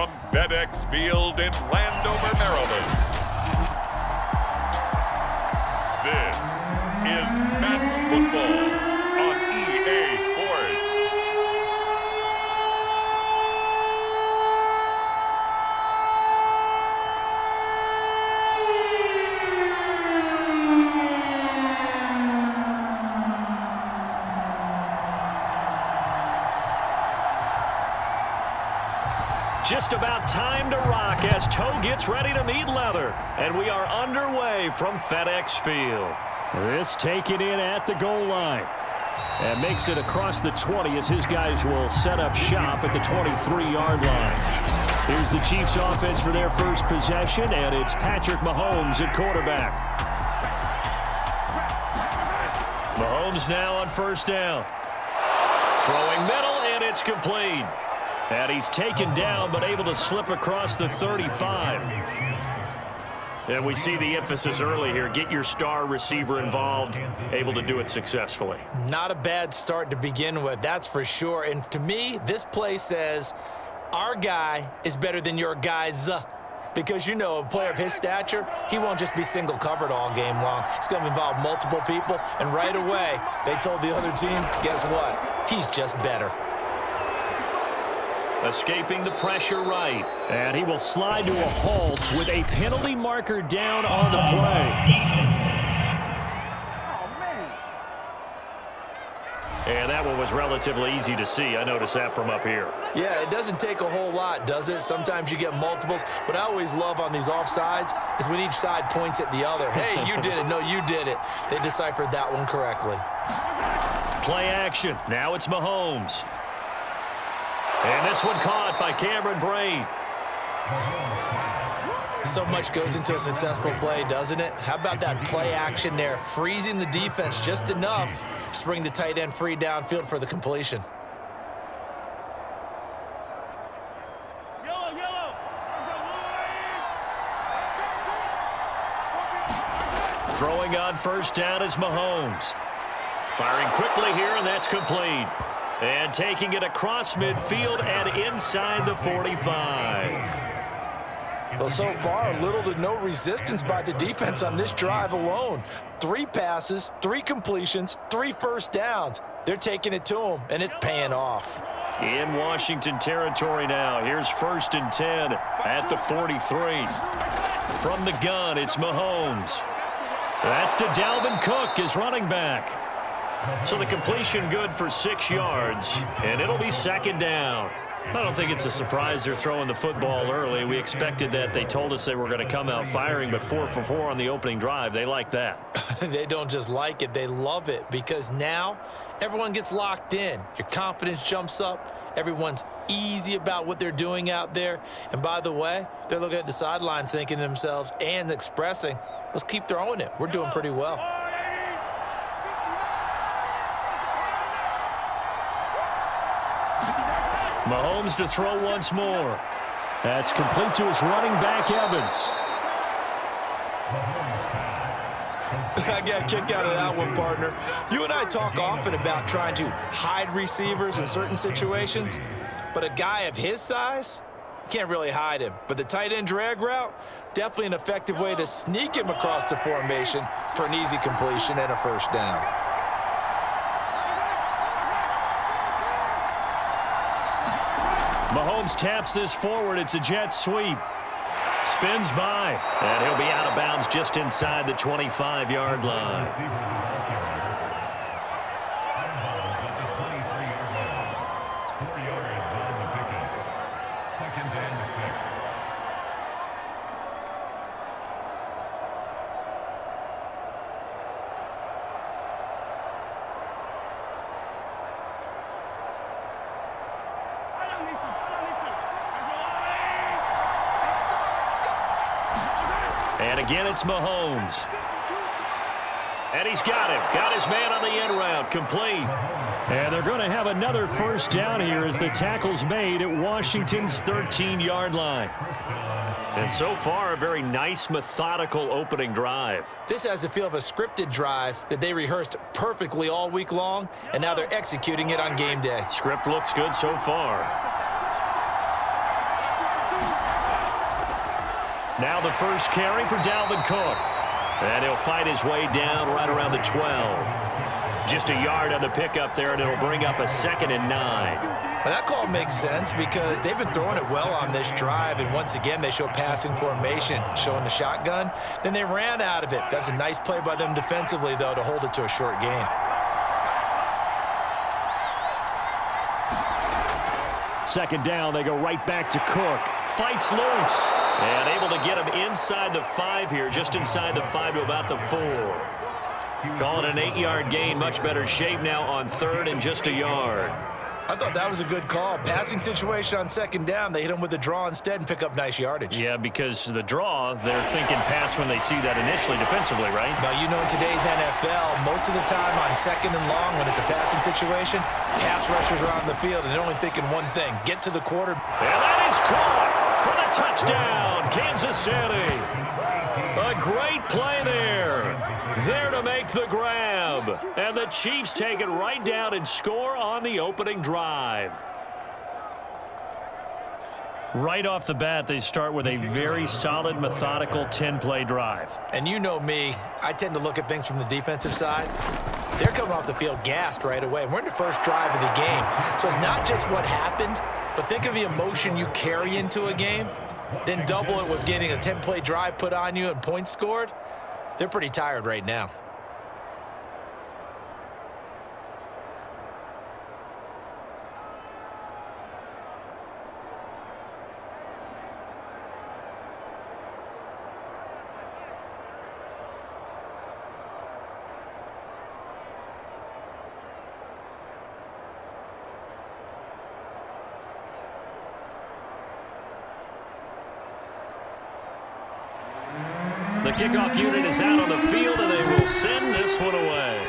from FedEx Field in Landover, Maryland. This is Madden Football on EA Sports. Just about time to rock as toe gets ready to meet leather. And we are underway from FedEx Field. This taken in at the goal line. And makes it across the 20 as his guys will set up shop at the 23-yard line. Here's the Chiefs offense for their first possession, and it's Patrick Mahomes at quarterback. Mahomes now on first down. Throwing middle, and it's complete. And he's taken down, but able to slip across the 35. And we see the emphasis early here. Get your star receiver involved, able to do it successfully. Not a bad start to begin with, that's for sure. And to me, this play says, our guy is better than your guys. Because, you know, a player of his stature, he won't just be single covered all game long. It's going to involve multiple people. And right away, they told the other team, guess what? He's just better. Escaping the pressure right. And he will slide to a halt with a penalty marker down on the play. Defense. Oh, man. And that one was relatively easy to see. I noticed that from up here. Yeah, it doesn't take a whole lot, does it? Sometimes you get multiples. What I always love on these offsides is when each side points at the other. Hey, you did it. No, you did it. They deciphered that one correctly. Play action. Now it's Mahomes. And this one caught by Cameron Braid. So much goes into a successful play, doesn't it? How about that play action there? Freezing the defense just enough to bring the tight end free downfield for the completion. Throwing on first down is Mahomes. Firing quickly here, and that's complete. And taking it across midfield and inside the 45. Well, so far, little to no resistance by the defense on this drive alone. 3 passes, 3 completions, 3 first downs. They're taking it to them, and it's paying off. In Washington territory now. Here's 1st and 10 at the 43. From the gun, it's Mahomes. That's to Dalvin Cook, his running back. So the completion good for 6 yards, and it'll be 2nd down. I don't think it's a surprise they're throwing the football early. We expected that. They told us they were going to come out firing, but 4 for 4 on the opening drive. They like that. They don't just like it, they love it, because now everyone gets locked in. Your confidence jumps up. Everyone's easy about what they're doing out there. And by the way, they're looking at the sideline thinking to themselves and expressing, let's keep throwing it. We're doing pretty well. Mahomes to throw once more. That's complete to his running back, Evans. I got a kick out of that one, partner. You and I talk often about trying to hide receivers in certain situations, but a guy of his size, can't really hide him. But the tight end drag route, definitely an effective way to sneak him across the formation for an easy completion and a first down. Mahomes taps this forward. It's a jet sweep. Spins by, and he'll be out of bounds just inside the 25-yard line. And again, it's Mahomes. And he's got him. Got his man on the end route. Complete. And they're going to have another first down here as the tackle's made at Washington's 13-yard line. And so far, a very nice, methodical opening drive. This has the feel of a scripted drive that they rehearsed perfectly all week long, and now they're executing it on game day. Script looks good so far. Now the first carry for Dalvin Cook. And he'll fight his way down right around the 12. Just a yard on the pickup there, and it'll bring up a 2nd and 9. Well, that call makes sense because they've been throwing it well on this drive, and once again they show passing formation, showing the shotgun. Then they ran out of it. That's a nice play by them defensively, though, to hold it to a short gain. Second down, they go right back to Cook. Fights loose. And able to get him inside the 5 here, just inside the 5 to about the 4. Call it an 8-yard gain, much better shape now on 3rd and just a yard. I thought that was a good call. Passing situation on 2nd down, they hit him with the draw instead and pick up nice yardage. Yeah, because the draw, they're thinking pass when they see that initially defensively, right? Now, you know, in today's NFL, most of the time on 2nd and long, when it's a passing situation, pass rushers are on the field and they're only thinking one thing, get to the quarter. And that is caught for the touchdown, Kansas City. A great play there. There to make the grab. And the Chiefs take it right down and score on the opening drive. Right off the bat, they start with a very solid, methodical 10-play drive. And you know me, I tend to look at things from the defensive side. They're coming off the field gassed right away. We're in the first drive of the game. So it's not just what happened, but think of the emotion you carry into a game. Then double it with getting a 10-play drive put on you and points scored. They're pretty tired right now. The kickoff unit is out on the field, and they will send this one away.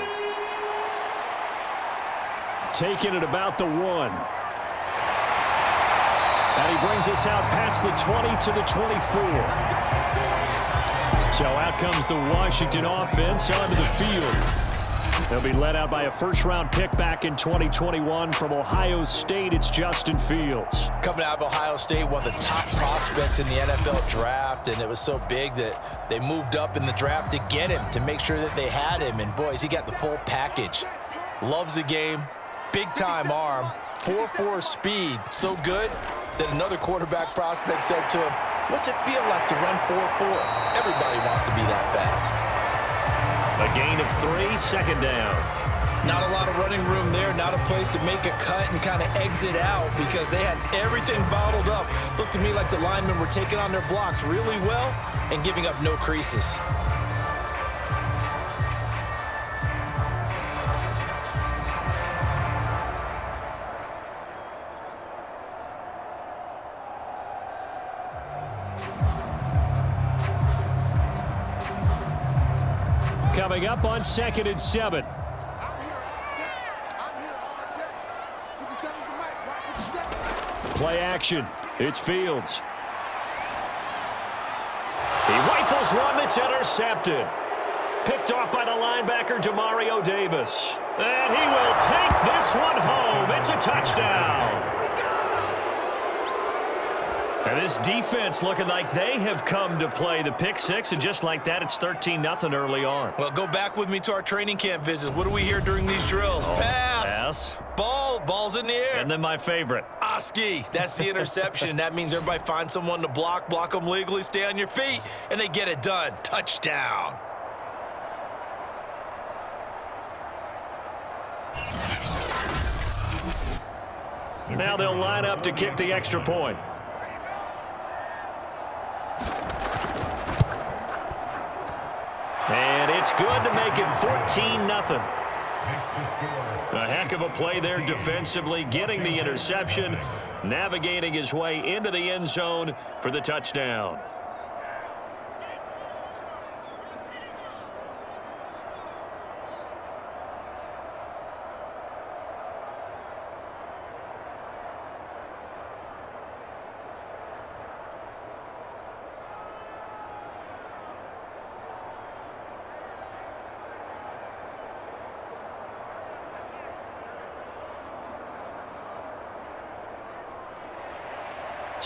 Taking it about the 1. And he brings us out past the 20 to the 24. So out comes the Washington offense onto the field. They'll be led out by a first-round pick back in 2021 from Ohio State. It's Justin Fields. Coming out of Ohio State, one of the top prospects in the NFL draft, and it was so big that they moved up in the draft to get him, to make sure that they had him. And, boys, he got the full package. Loves the game, big-time arm, 4.4 speed, so good that another quarterback prospect said to him, "What's it feel like to run 4.4? Everybody wants to be that fast." A gain of 3, second down. Not a lot of running room there, not a place to make a cut and kind of exit out because they had everything bottled up. Looked to me like the linemen were taking on their blocks really well and giving up no creases. Coming up on 2nd and 7. Play action. It's Fields. He rifles one that's intercepted. Picked off by the linebacker, Demario Davis. And he will take this one home. It's a touchdown. And this defense looking like they have come to play the pick 6, and just like that, it's 13-0 early on. Well, go back with me to our training camp visits. What do we hear during these drills? Pass. Ball's in the air. And then my favorite. Oski. That's the interception. That means everybody finds someone to block them legally, stay on your feet, and they get it done. Touchdown. Now they'll line up to kick the extra point. And it's good to make it 14-0. A heck of a play there defensively, getting the interception, navigating his way into the end zone for the touchdown.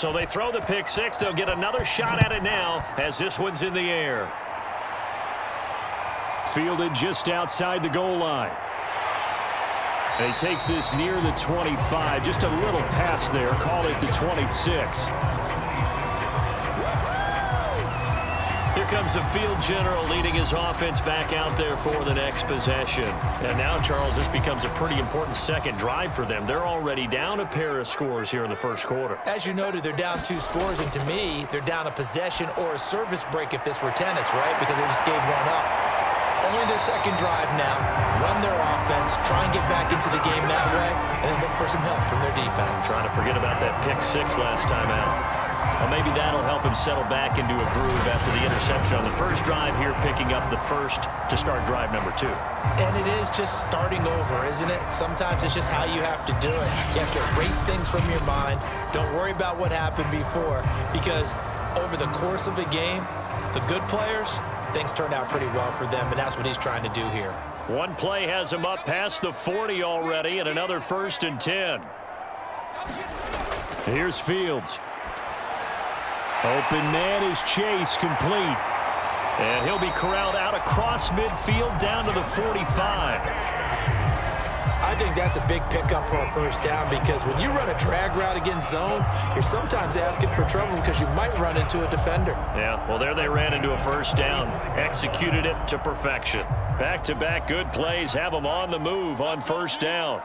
So they throw the pick six. They'll get another shot at it now as this one's in the air. Fielded just outside the goal line. And he takes this near the 25. Just a little pass there. Call it the 26. Here comes the field general leading his offense back out there for the next possession. And now, Charles, this becomes a pretty important second drive for them. They're already down a pair of scores here in the first quarter. As you noted, they're down 2 scores, and to me, they're down a possession or a service break if this were tennis, right? Because they just gave one up. Only their second drive now. Run their offense, try and get back into the game that way, and then look for some help from their defense. Trying to forget about that pick six last time out. Well, maybe that'll help him settle back into a groove after the interception on the first drive here, picking up the first to start drive number 2. And it is just starting over, isn't it? Sometimes it's just how you have to do it. You have to erase things from your mind. Don't worry about what happened before, because over the course of a game, the good players, things turn out pretty well for them, and that's what he's trying to do here. One play has him up past the 40 already, and another 1st and 10. Here's Fields. Open man is Cheifs, complete. And he'll be corralled out across midfield down to the 45. I think that's a big pickup for a first down, because when you run a drag route against zone, you're sometimes asking for trouble because you might run into a defender. Yeah, well, there they ran into a first down. Executed it to perfection. Back-to-back good plays have them on the move on first down.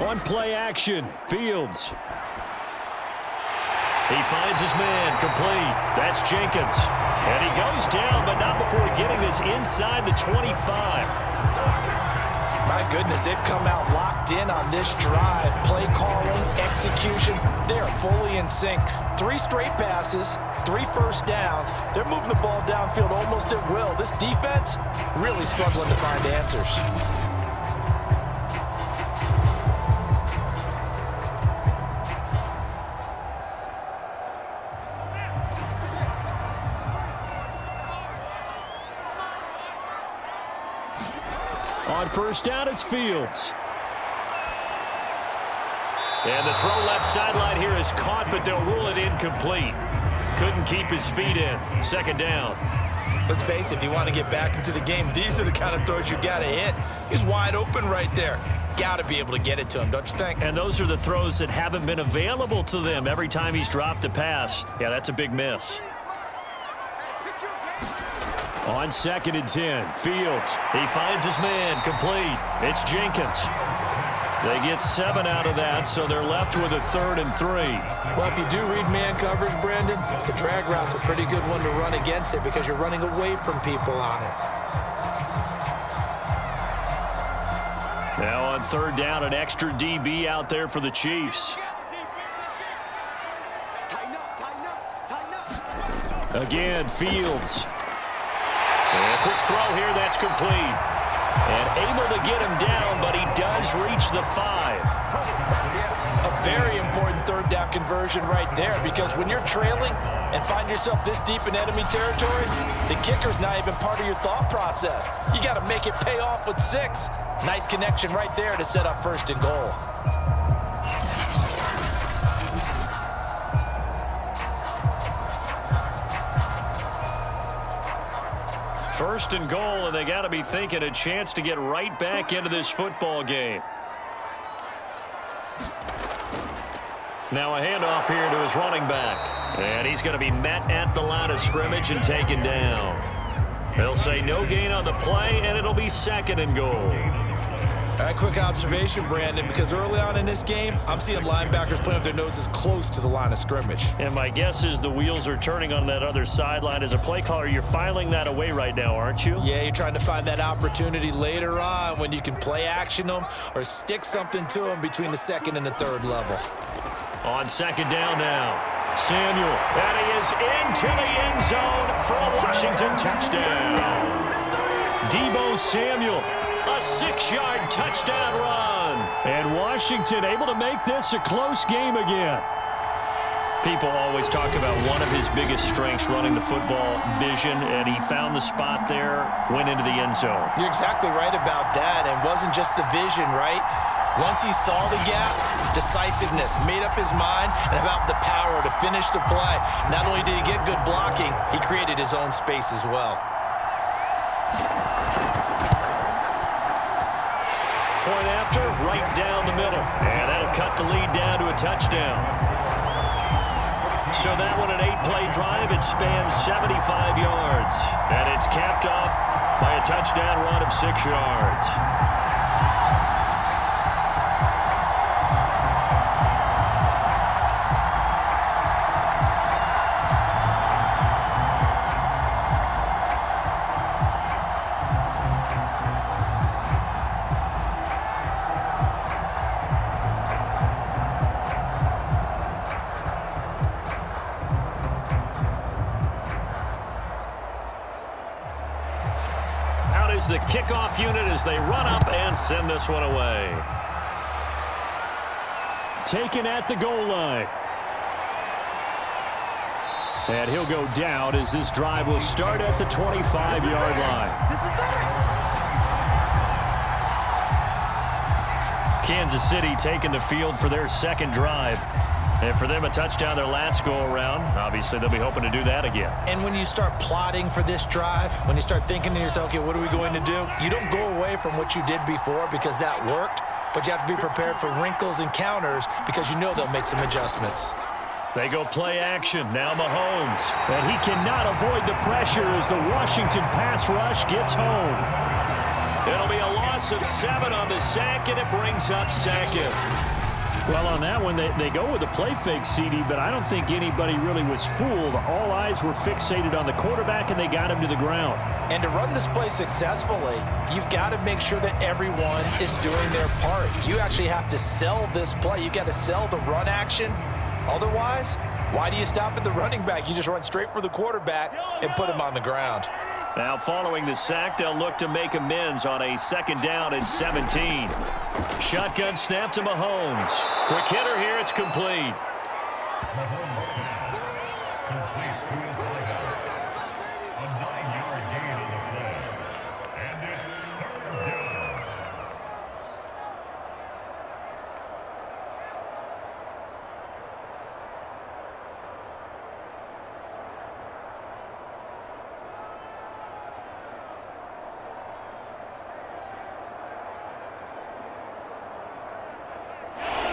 On play action, Fields. He finds his man, complete. That's Jenkins. And he goes down, but not before getting this inside the 25. My goodness, they've come out locked in on this drive. Play calling, execution, they're fully in sync. 3 straight passes, 3 first downs. They're moving the ball downfield almost at will. This defense really struggling to find answers. On first down, it's Fields. And the throw left sideline here is caught, but they'll rule it incomplete. Couldn't keep his feet in. Second down. Let's face it, if you want to get back into the game, these are the kind of throws you got to hit. He's wide open right there. Got to be able to get it to him, don't you think? And those are the throws that haven't been available to them every time he's dropped a pass. Yeah, that's a big miss. On 2nd and 10, Fields. He finds his man, complete. It's Jenkins. They get 7 out of that, so they're left with a 3rd and 3. Well, if you do read man coverage, Brandon, the drag route's a pretty good one to run against it because you're running away from people on it. Now on 3rd down, an extra DB out there for the Chiefs. Again, Fields. And a quick throw here, that's complete. And able to get him down, but he does reach the 5. A very important 3rd down conversion right there, because when you're trailing and find yourself this deep in enemy territory, the kicker's not even part of your thought process. You got to make it pay off with 6. Nice connection right there to set up 1st and goal. First and goal, and they got to be thinking a chance to get right back into this football game. Now a handoff here to his running back. And he's going to be met at the line of scrimmage and taken down. They'll say no gain on the play, and it'll be 2nd and goal. A quick observation, Brandon, because early on in this game, I'm seeing linebackers playing with their noses close to the line of scrimmage. And my guess is the wheels are turning on that other sideline. As a play caller, you're filing that away right now, aren't you? Yeah, you're trying to find that opportunity later on when you can play action them or stick something to them between the 2nd and the 3rd level. On 2nd down now, Samuel. And he is into the end zone for a Washington touchdown. Deebo Samuel. A 6-yard touchdown run. And Washington able to make this a close game again. People always talk about one of his biggest strengths running the football, vision, and he found the spot there, went into the end zone. You're exactly right about that. And it wasn't just the vision, right? Once he saw the gap, decisiveness, made up his mind, and about the power to finish the play. Not only did he get good blocking, he created his own space as well. Point after, right down the middle. And that'll cut the lead down to a touchdown. So that one, an 8-play drive. It spans 75 yards. And it's capped off by a touchdown run of 6 yards. The kickoff unit as they run up and send this one away. Taken at the goal line. And he'll go down as this drive will start at the 25-yard line. Kansas City taking the field for their second drive. And for them, a touchdown their last go-around. Obviously, they'll be hoping to do that again. And when you start plotting for this drive, when you start thinking to yourself, okay, what are we going to do? You don't go away from what you did before because that worked, but you have to be prepared for wrinkles and counters because you know they'll make some adjustments. They go play action. Now Mahomes. And he cannot avoid the pressure as the Washington pass rush gets home. It'll be a loss of 7 on the sack, and it brings up second. Well, on that one, they go with the play fake, CD, but I don't think anybody really was fooled. All eyes were fixated on the quarterback, and they got him to the ground. And to run this play successfully, you've got to make sure that everyone is doing their part. You actually have to sell this play. You've got to sell the run action. Otherwise, why do you stop at the running back? You just run straight for the quarterback and put him on the ground. Now following the sack, they'll look to make amends on a 2nd down and 17. Shotgun snap to Mahomes. Quick hitter here, it's complete.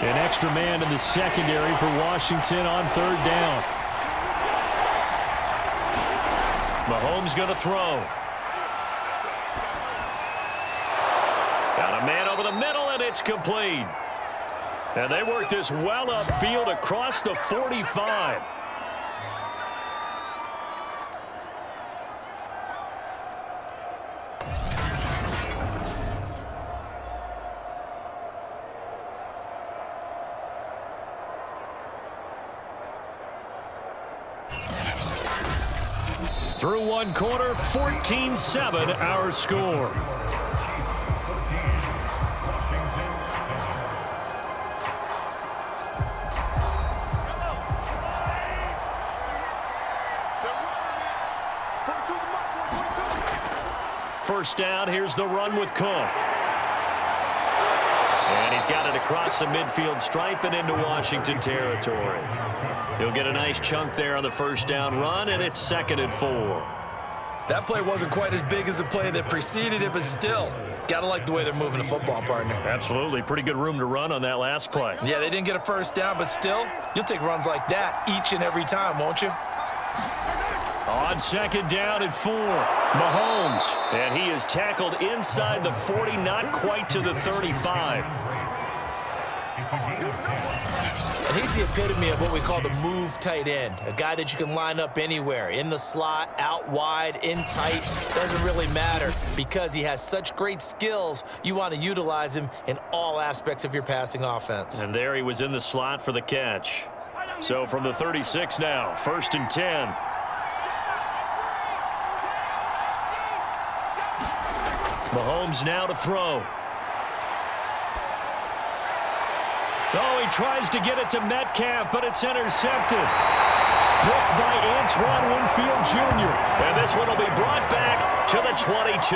An extra man in the secondary for Washington on 3rd down. Mahomes going to throw. Got a man over the middle, and it's complete. And they work this well upfield across the 45. Through one quarter, 14-7 our score. First down, here's the run with Cook. And he's got it across the midfield stripe and into Washington territory. He'll get a nice chunk there on the first down run, and it's 2nd and 4. That play wasn't quite as big as the play that preceded it, but still, gotta like the way they're moving the football, partner. Absolutely. Pretty good room to run on that last play. Yeah, they didn't get a first down, but still, you'll take runs like that each and every time, won't you? On 2nd down and 4, Mahomes. And he is tackled inside the 40, not quite to the 35. And he's the epitome of what we call the move tight end, a guy that you can line up anywhere, in the slot, out wide, in tight, doesn't really matter because he has such great skills. You want to utilize him in all aspects of your passing offense. And there he was in the slot for the catch. So from the 36 now, 1st and 10. Mahomes now to throw. Oh, he tries to get it to Metcalf, but it's intercepted. Picked by Antoine Winfield Jr. And this one will be brought back to the 22.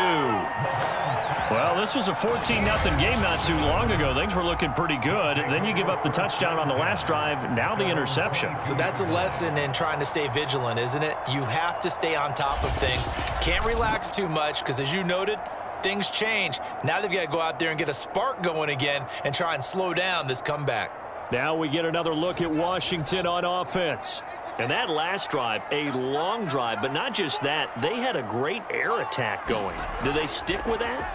Well, this was a 14-0 game not too long ago. Things were looking pretty good. Then you give up the touchdown on the last drive. Now the interception. So that's a lesson in trying to stay vigilant, isn't it? You have to stay on top of things. Can't relax too much because, as you noted, things change. Now they've got to go out there and get a spark going again and try and slow down this comeback. Now we get another look at Washington on offense. And that last drive, a long drive, but not just that. They had a great air attack going. Do they stick with that?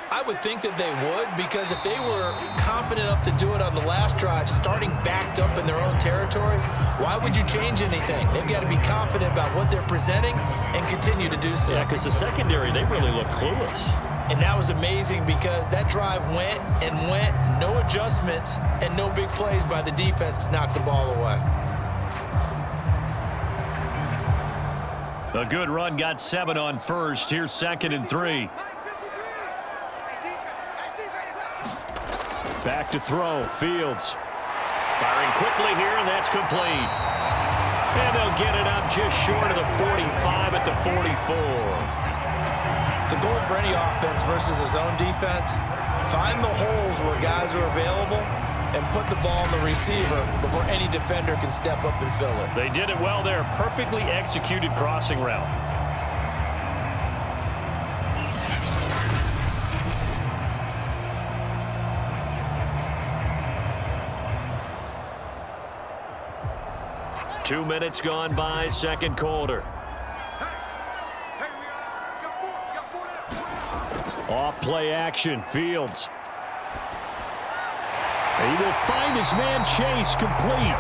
I would think that they would, because if they were confident enough to do it on the last drive, starting backed up in their own territory, why would you change anything? They've got to be confident about what they're presenting and continue to do so. Yeah, because the secondary, they really look clueless. And that was amazing because that drive went and went, no adjustments and no big plays by the defense to knock the ball away. A good run got 7 on first. Here's 2nd and 3. Back to throw. Fields firing quickly here, and that's complete. And they'll get it up just short of the 45 at the 44. The goal for any offense versus a zone defense, find the holes where guys are available and put the ball on the receiver before any defender can step up and fill it. They did it well there. Perfectly executed crossing route. Two minutes gone by, second quarter. Off play action, Fields. He will find his man Chase complete.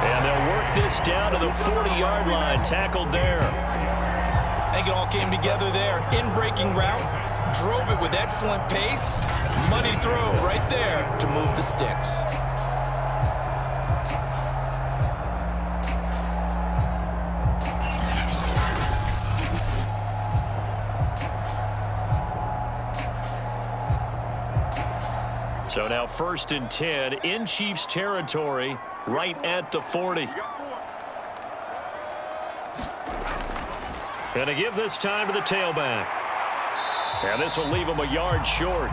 And they'll work this down to the 40-yard line, tackled there. I think it all came together there. In-breaking route, drove it with excellent pace. Money throw right there to move the sticks. So now 1st and 10 in Chiefs territory, right at the 40. Going to give this time to the tailback. And this will leave him a yard short.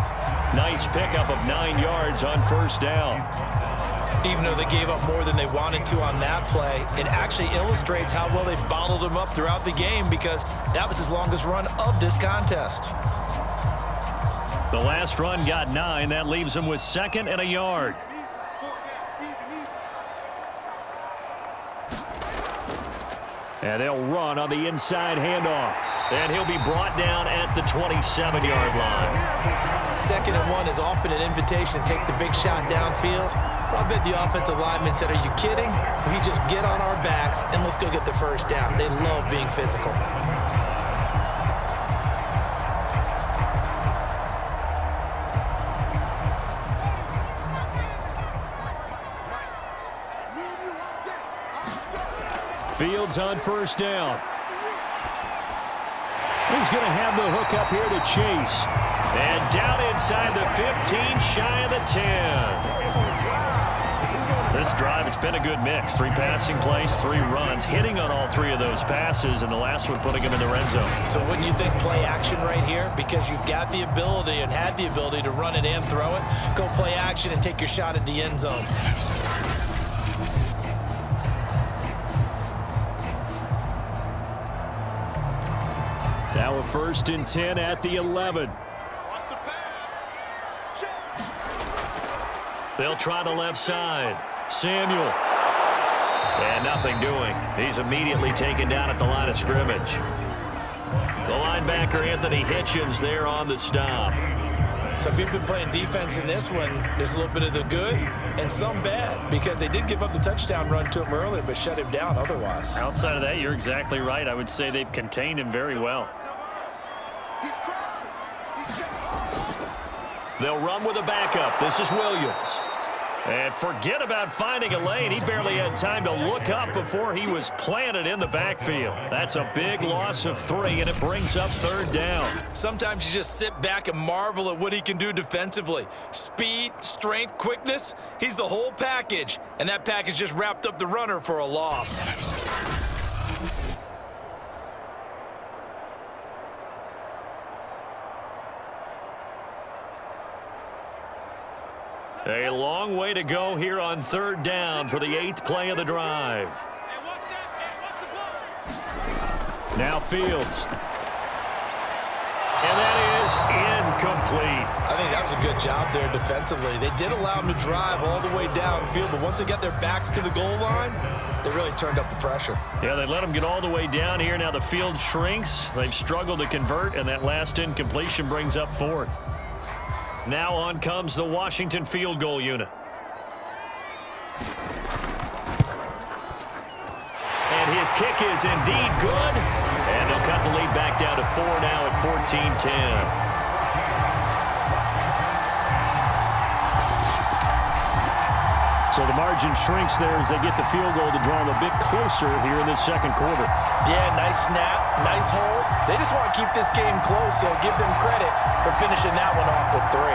Nice pickup of 9 yards on 1st down. Even though they gave up more than they wanted to on that play, it actually illustrates how well they've bottled him up throughout the game, because that was his longest run of this contest. The last run got 9. That leaves him with 2nd and a yard. And they'll run on the inside handoff. And he'll be brought down at the 27-yard line. 2nd and 1 is often an invitation to take the big shot downfield. I bet the offensive lineman said, "Are you kidding? We just get on our backs and let's go get the 1st down." They love being physical. Fields on 1st down. He's going to have the hook up here to Chase. And down inside the 15, shy of the 10. This drive, it's been a good mix. 3 passing plays, 3 runs, hitting on all 3 of those passes, and the last one putting him in the red zone. So wouldn't you think play action right here? Because you've got the ability and had the ability to run it and throw it. Go play action and take your shot at the end zone. Now a 1st and 10 at the 11. They'll try the left side. Samuel. And nothing doing. He's immediately taken down at the line of scrimmage. The linebacker, Anthony Hitchens, there on the stop. So if you've been playing defense in this one, there's a little bit of the good and some bad, because they did give up the touchdown run to him earlier, but shut him down otherwise. Outside of that, you're exactly right. I would say they've contained him very well. They'll run with a backup. This is Williams. And forget about finding a lane. He barely had time to look up before he was planted in the backfield. That's a big loss of 3, and it brings up 3rd down. Sometimes you just sit back and marvel at what he can do defensively. Speed, strength, quickness, he's the whole package. And that package just wrapped up the runner for a loss. A long way to go here on 3rd down for the 8th play of the drive. Now Fields. And that is incomplete. I think that was a good job there defensively. They did allow him to drive all the way downfield, but once they got their backs to the goal line, they really turned up the pressure. Yeah, they let him get all the way down here. Now the field shrinks. They've struggled to convert, and that last incompletion brings up 4th. Now on comes the Washington field goal unit. And his kick is indeed good. And they'll cut the lead back down to 4 now at 14-10. So the margin shrinks there as they get the field goal to draw them a bit closer here in this 2nd quarter. Yeah, nice snap, nice hold. They just want to keep this game close, so give them credit for finishing that one off with 3.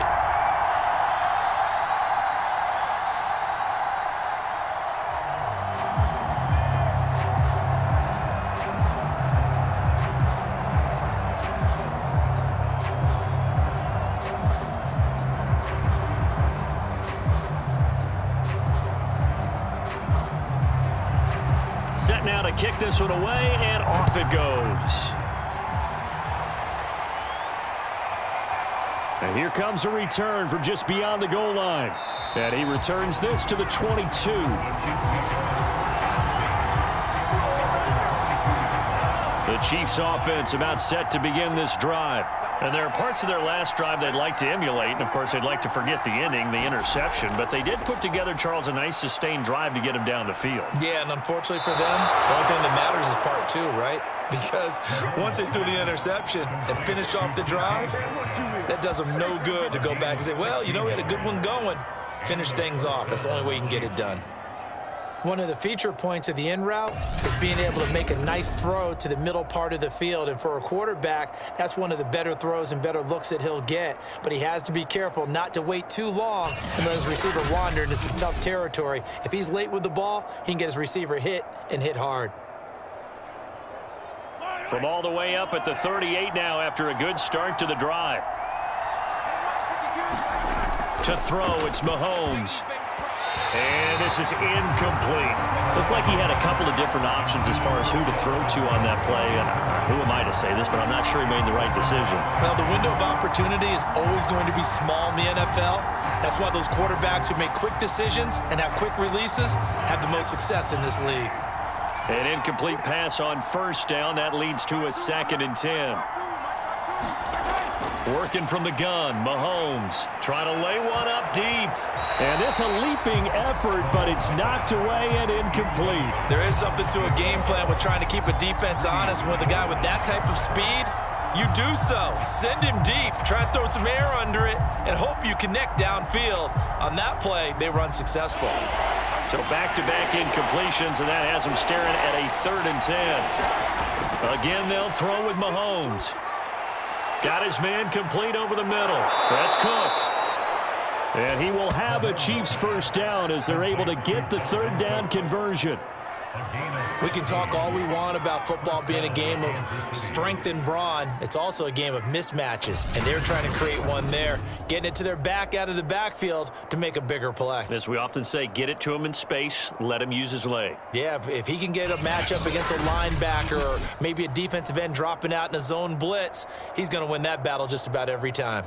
Set now to kick this one away, and off it goes. And here comes a return from just beyond the goal line. And he returns this to the 22. The Chiefs offense about set to begin this drive. And there are parts of their last drive they'd like to emulate. And, of course, they'd like to forget the ending, the interception. But they did put together, Charles, a nice sustained drive to get him down the field. Yeah, and unfortunately for them, the only thing that matters is part 2, right? Because once they threw the interception and finished off the drive, that does them no good to go back and say, well, you know, we had a good one going. Finish things off. That's the only way you can get it done. One of the feature points of the in route is being able to make a nice throw to the middle part of the field. And for a quarterback, that's one of the better throws and better looks that he'll get. But he has to be careful not to wait too long and let his receiver wander into some tough territory. If he's late with the ball, he can get his receiver hit and hit hard. From all the way up at the 38 now after a good start to the drive. To throw, it's Mahomes. And this is incomplete. Looked like he had a couple of different options as far as who to throw to on that play. And who am I to say this, but I'm not sure he made the right decision. Well, the window of opportunity is always going to be small in the NFL. That's why those quarterbacks who make quick decisions and have quick releases have the most success in this league. An incomplete pass on 1st down. That leads to a 2nd and 10. Working from the gun, Mahomes trying to lay one up deep. And this a leaping effort, but it's knocked away and incomplete. There is something to a game plan with trying to keep a defense honest. With a guy with that type of speed, you do so. Send him deep, try and throw some air under it, and hope you connect downfield. On that play, they were unsuccessful. So back-to-back incompletions, and that has them staring at a 3rd and 10. Again, they'll throw with Mahomes. Got his man complete over the middle. That's Cook. And he will have a Chiefs 1st down as they're able to get the 3rd down conversion. We can talk all we want about football being a game of strength and brawn. It's also a game of mismatches, and they're trying to create one there, getting it to their back out of the backfield to make a bigger play. As we often say, get it to him in space, let him use his leg. Yeah, if he can get a matchup against a linebacker or maybe a defensive end dropping out in a zone blitz, he's going to win that battle just about every time.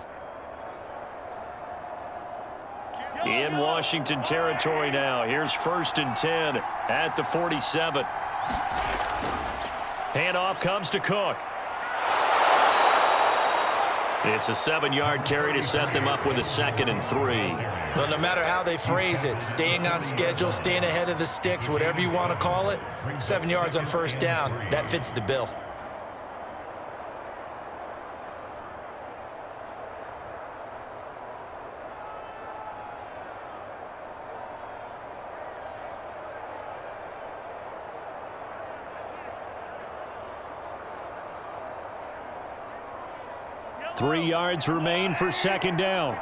In Washington territory now. Here's 1st and 10 at the 47. Handoff comes to Cook. It's a 7-yard carry to set them up with a 2nd and 3. Well, no matter how they phrase it, staying on schedule, staying ahead of the sticks, whatever you want to call it, 7 yards on 1st down, that fits the bill. 3 yards remain for second down.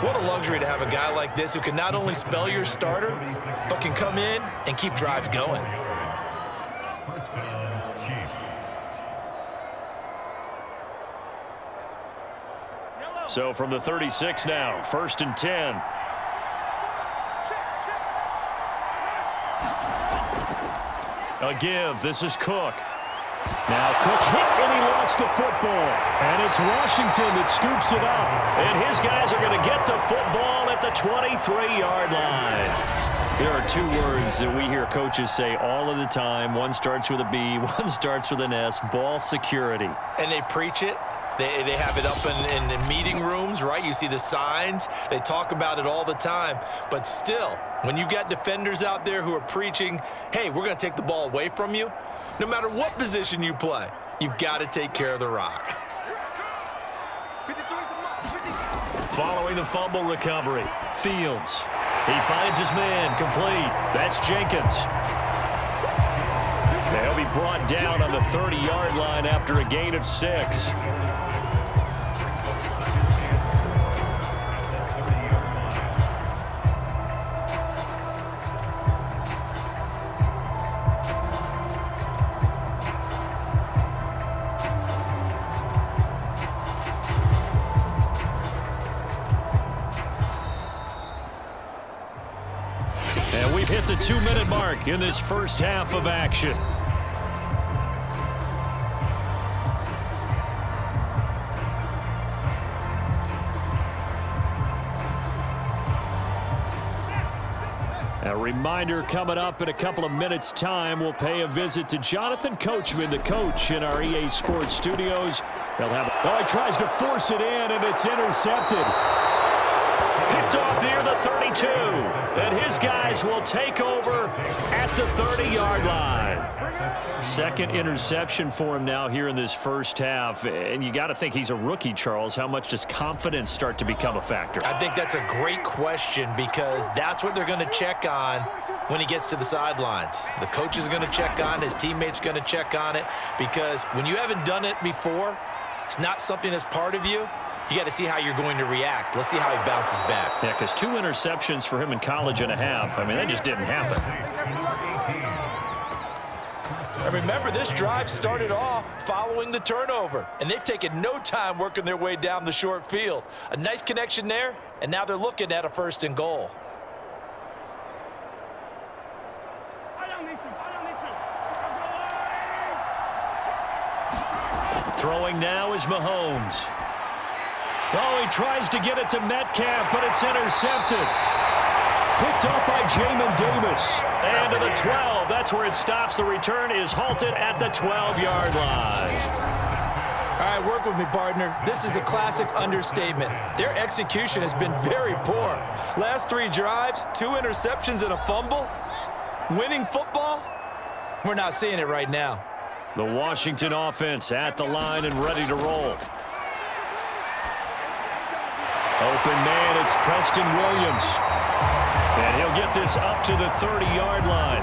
What a luxury to have a guy like this who can not only spell your starter, but can come in and keep drives going. So from the 36 now, 1st and 10. A give. This is Cook. Now Cook hit and he lost the football. And it's Washington that scoops it up. And his guys are going to get the football at the 23-yard line. There are 2 words that we hear coaches say all of the time. One starts with a B, one starts with an S, ball security. And they preach it. They have it up in meeting rooms, right? You see the signs. They talk about it all the time. But still, when you've got defenders out there who are preaching, hey, we're going to take the ball away from you, no matter what position you play, you've got to take care of the rock. Following the fumble recovery, Fields. He finds his man, complete. That's Jenkins. They'll be brought down on the 30-yard line after a gain of 6. And we've hit the 2-minute mark in this first half of action. A reminder coming up in a couple of minutes' time. We'll pay a visit to Jonathan Coachman, the coach in our EA Sports studios. They'll have. Oh, he tries to force it in, and it's intercepted. Picked off near the 32. And his guys will take over at the 30-yard line. Second interception for him now here in this first half. And you got to think he's a rookie, Charles. How much does confidence start to become a factor? I think that's a great question because that's what they're going to check on when he gets to the sidelines. The coach is going to check on it. His teammates going to check on it because when you haven't done it before, it's not something that's part of you. You got to see how you're going to react. Let's see how he bounces back. Yeah, because 2 interceptions for him in college and a half. I mean, that just didn't happen. And remember, this drive started off following the turnover, and they've taken no time working their way down the short field. A nice connection there, and now they're looking at a 1st and goal. Throwing now is Mahomes. Oh, he tries to get it to Metcalf, but it's intercepted. Picked up by Jamin Davis. And to the 12. That's where it stops. The return is halted at the 12-yard line. All right, work with me, partner. This is a classic understatement. Their execution has been very poor. Last 3 drives, 2 interceptions and a fumble. Winning football? We're not seeing it right now. The Washington offense at the line and ready to roll. Open man, it's Preston Williams. And he'll get this up to the 30-yard line.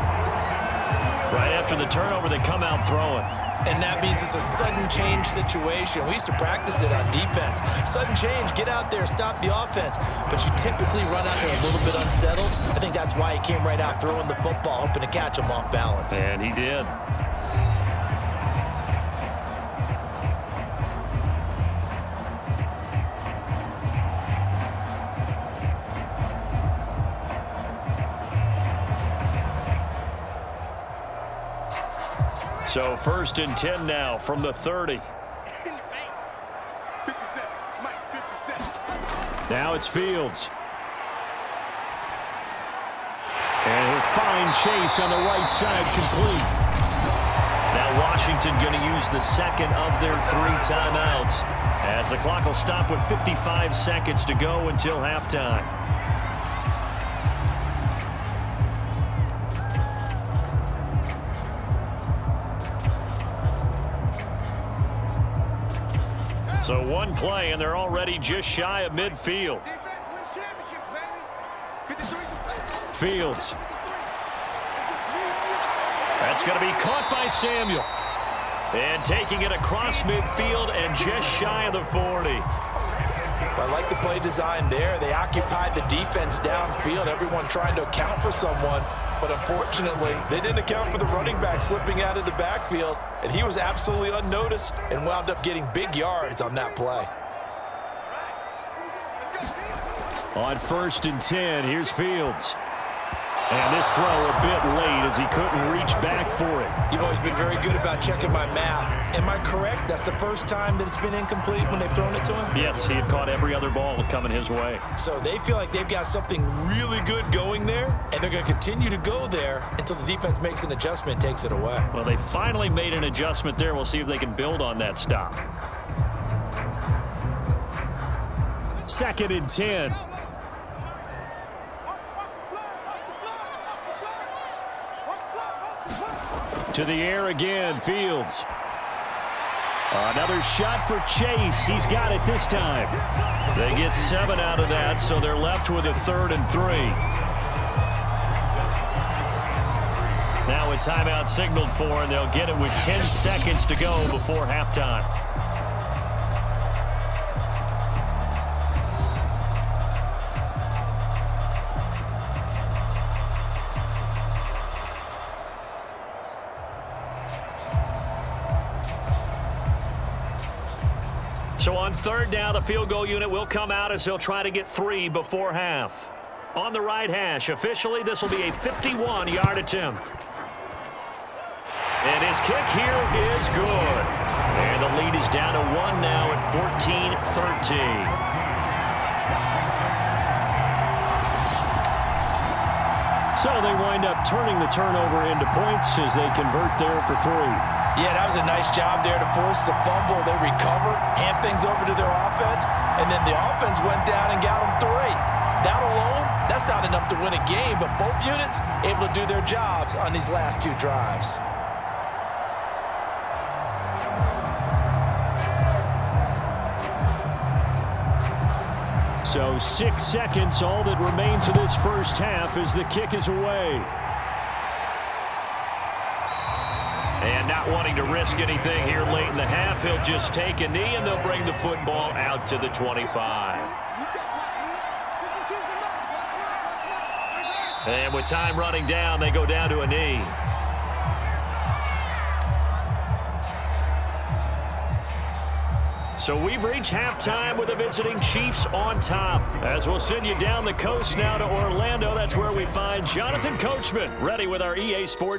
Right after the turnover, they come out throwing. And that means it's a sudden change situation. We used to practice it on defense. Sudden change, get out there, stop the offense. But you typically run out there a little bit unsettled. I think that's why he came right out throwing the football, hoping to catch him off balance. And he did. So 1st and 10 now from the 30. Now it's Fields. And he'll find Chase on the right side, complete. Now Washington going to use the second of their 3 timeouts as the clock will stop with 55 seconds to go until halftime. So one play, and they're already just shy of midfield. Fields. That's going to be caught by Samuel. And taking it across midfield and just shy of the 40. I like the play design there. They occupied the defense downfield, everyone trying to account for someone. But unfortunately, they didn't account for the running back slipping out of the backfield, and he was absolutely unnoticed and wound up getting big yards on that play. On 1st and 10, here's Fields. And this throw a bit late as he couldn't reach back for it. You've always been very good about checking my math. Am I correct? That's the first time that it's been incomplete when they've thrown it to him? Yes, he had caught every other ball coming his way. So they feel like they've got something really good going there, and they're going to continue to go there until the defense makes an adjustment and takes it away. Well, they finally made an adjustment there. We'll see if they can build on that stop. 2nd and 10. To the air again, Fields. Another shot for Chase. He's got it this time. They get 7 out of that, so they're left with a 3rd and 3. Now a timeout signaled for, and they'll get it with 10 seconds to go before halftime. So on 3rd down, the field goal unit will come out as they'll try to get 3 before half. On the right hash, officially, this will be a 51-yard attempt. And his kick here is good. And the lead is down to 1 now at 14-13. So they wind up turning the turnover into points as they convert there for 3. Yeah, that was a nice job there to force the fumble. They recovered, hand things over to their offense, and then the offense went down and got them 3. That alone, that's not enough to win a game, but both units able to do their jobs on these last 2 drives. So 6 seconds, all that remains of this first half as the kick is away. And not wanting to risk anything here late in the half, he'll just take a knee, and they'll bring the football out to the 25. And with time running down, they go down to a knee. So we've reached halftime with the visiting Chiefs on top. As we'll send you down the coast now to Orlando, that's where we find Jonathan Coachman ready with our EA Sports